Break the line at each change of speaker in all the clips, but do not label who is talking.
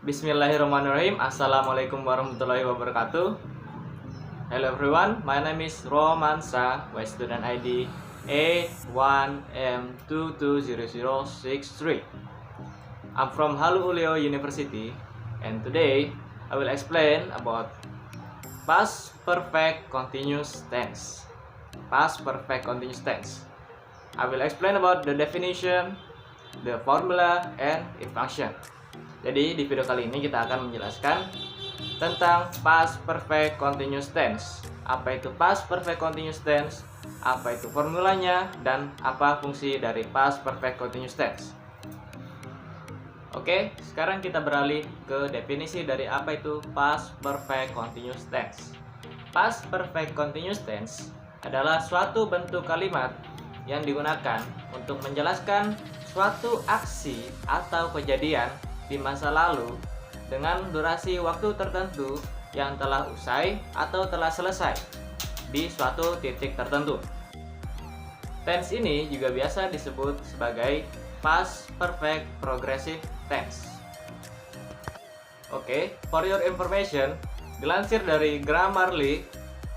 Bismillahirrahmanirrahim. Assalamualaikum warahmatullahi wabarakatuh. Hello everyone, my name is Romansa, my student ID A1M220063. I'm from Halu Oleo University, and today I will explain about past perfect continuous tense. Past perfect continuous tense. I will explain about the definition, the formula, and its function. Jadi di video kali ini kita akan menjelaskan tentang past perfect continuous tense. Apa itu past perfect continuous tense? Apa itu formulanya? Dan apa fungsi dari past perfect continuous tense? Oke, sekarang kita beralih ke definisi dari apa itu past perfect continuous tense. Past perfect continuous tense adalah suatu bentuk kalimat yang digunakan untuk menjelaskan suatu aksi atau kejadian di masa lalu dengan durasi waktu tertentu yang telah usai atau telah selesai di suatu titik tertentu. Tense ini juga biasa disebut sebagai past perfect progressive tense. Oke, for your information, dilansir dari Grammarly,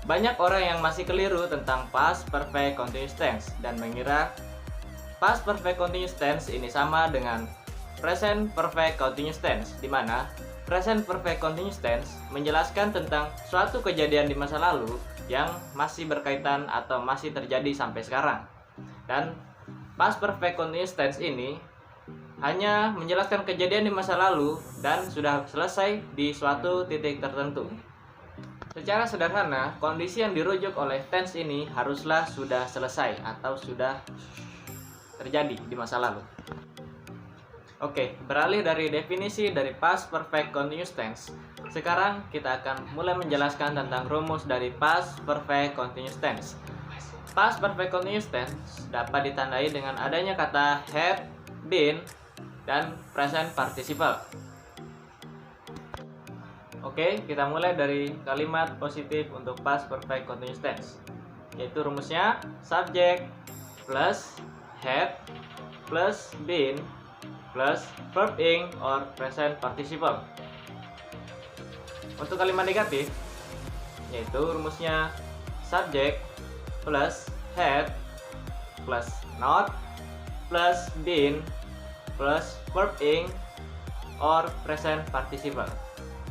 banyak orang yang masih keliru tentang past perfect continuous tense dan mengira past perfect continuous tense ini sama dengan present perfect continuous tense, di mana present perfect continuous tense menjelaskan tentang suatu kejadian di masa lalu yang masih berkaitan atau masih terjadi sampai sekarang. Dan past perfect continuous tense ini hanya menjelaskan kejadian di masa lalu dan sudah selesai di suatu titik tertentu. Secara sederhana, kondisi yang dirujuk oleh tense ini haruslah sudah selesai atau sudah terjadi di masa lalu. Oke, beralih dari definisi dari past perfect continuous tense, sekarang kita akan mulai menjelaskan tentang rumus dari past perfect continuous tense. Past perfect continuous tense dapat ditandai dengan adanya kata had, been, dan present participle. Oke, kita mulai dari kalimat positif untuk past perfect continuous tense, yaitu rumusnya subject plus had plus been plus verb ing or present participle. Untuk kalimat negatif, yaitu rumusnya subject plus had plus not plus been plus verb ing or present participle.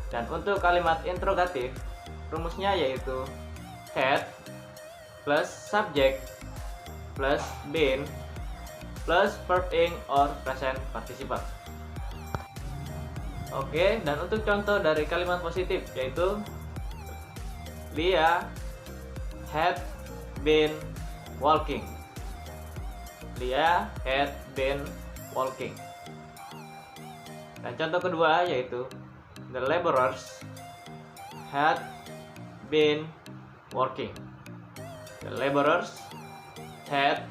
Dan untuk kalimat interrogatif, rumusnya yaitu had plus subject plus been plus verb ing or present participle. Oke, dan untuk contoh dari kalimat positif yaitu Leah had been walking. Leah had been walking. Dan contoh kedua yaitu the laborers had been working. The laborers had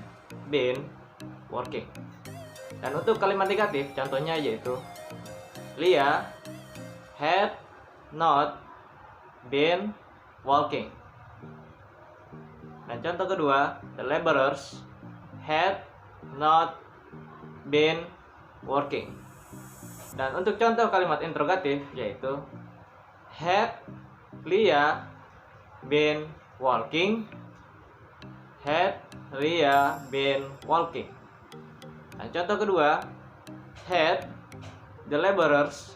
been working. Dan untuk kalimat negatif, contohnya yaitu Leah had not been walking. Dan contoh kedua, the laborers had not been working. Dan untuk contoh kalimat interrogatif yaitu had Leah been walking? Had Leah been walking? Dan contoh kedua, had the laborers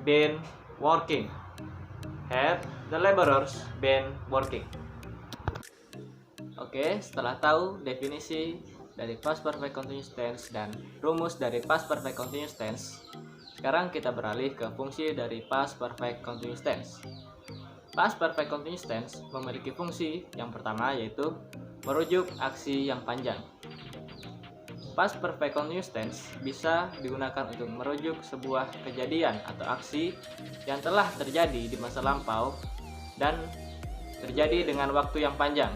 been working? Had the laborers been working? Oke, setelah tahu definisi dari past perfect continuous tense dan rumus dari past perfect continuous tense, sekarang kita beralih ke fungsi dari past perfect continuous tense. Past perfect continuous tense memiliki fungsi yang pertama yaitu merujuk aksi yang panjang. Past perfect continuous tense bisa digunakan untuk merujuk sebuah kejadian atau aksi yang telah terjadi di masa lampau dan terjadi dengan waktu yang panjang.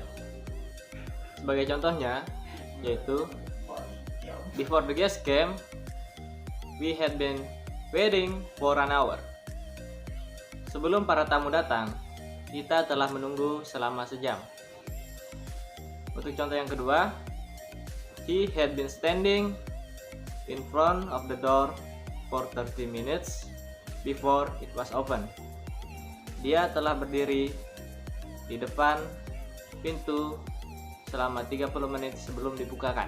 Sebagai contohnya, yaitu before the guest came, we had been waiting for an hour. Sebelum para tamu datang, kita telah menunggu selama sejam. Untuk contoh yang kedua, he had been standing in front of the door for 30 minutes before it was open. Dia telah berdiri di depan pintu selama 30 menit sebelum dibukakan.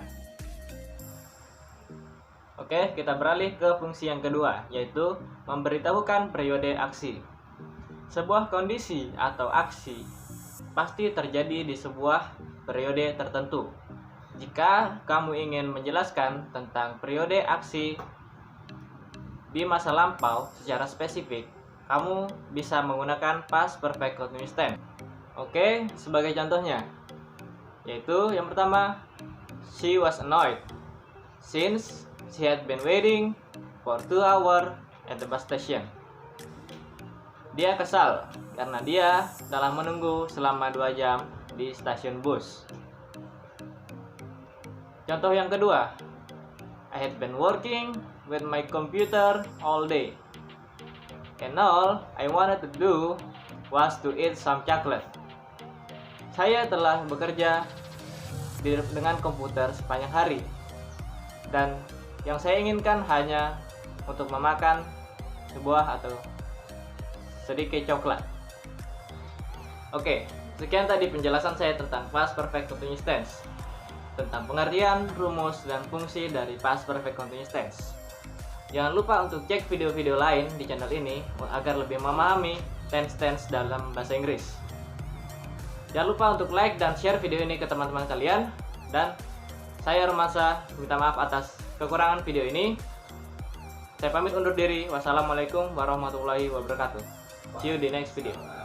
Oke, kita beralih ke fungsi yang kedua, yaitu memberitahukan periode aksi. Sebuah kondisi atau aksi pasti terjadi di sebuah periode tertentu. Jika kamu ingin menjelaskan tentang periode aksi di masa lampau secara spesifik, kamu bisa menggunakan past perfect continuous tense. Oke, sebagai contohnya, yaitu yang pertama, she was annoyed since she had been waiting for 2 hours at the bus station. Dia kesal karena dia telah menunggu selama 2 jam di stasiun bus. Contoh yang kedua, I had been working with my computer all day, and all I wanted to do was to eat some chocolate. Saya telah bekerja dengan komputer sepanjang hari, dan yang saya inginkan hanya untuk memakan sebuah atau sedikit coklat. Oke, sekian tadi penjelasan saya tentang past perfect continuous tense, tentang pengertian, rumus, dan fungsi dari past perfect continuous tense. Jangan lupa untuk cek video-video lain di channel ini agar lebih memahami tense-tense dalam bahasa Inggris. Jangan lupa untuk like dan share video ini ke teman-teman kalian. Dan saya Romansa minta maaf atas kekurangan video ini. Saya pamit undur diri. Wassalamualaikum warahmatullahi wabarakatuh. See you di next video.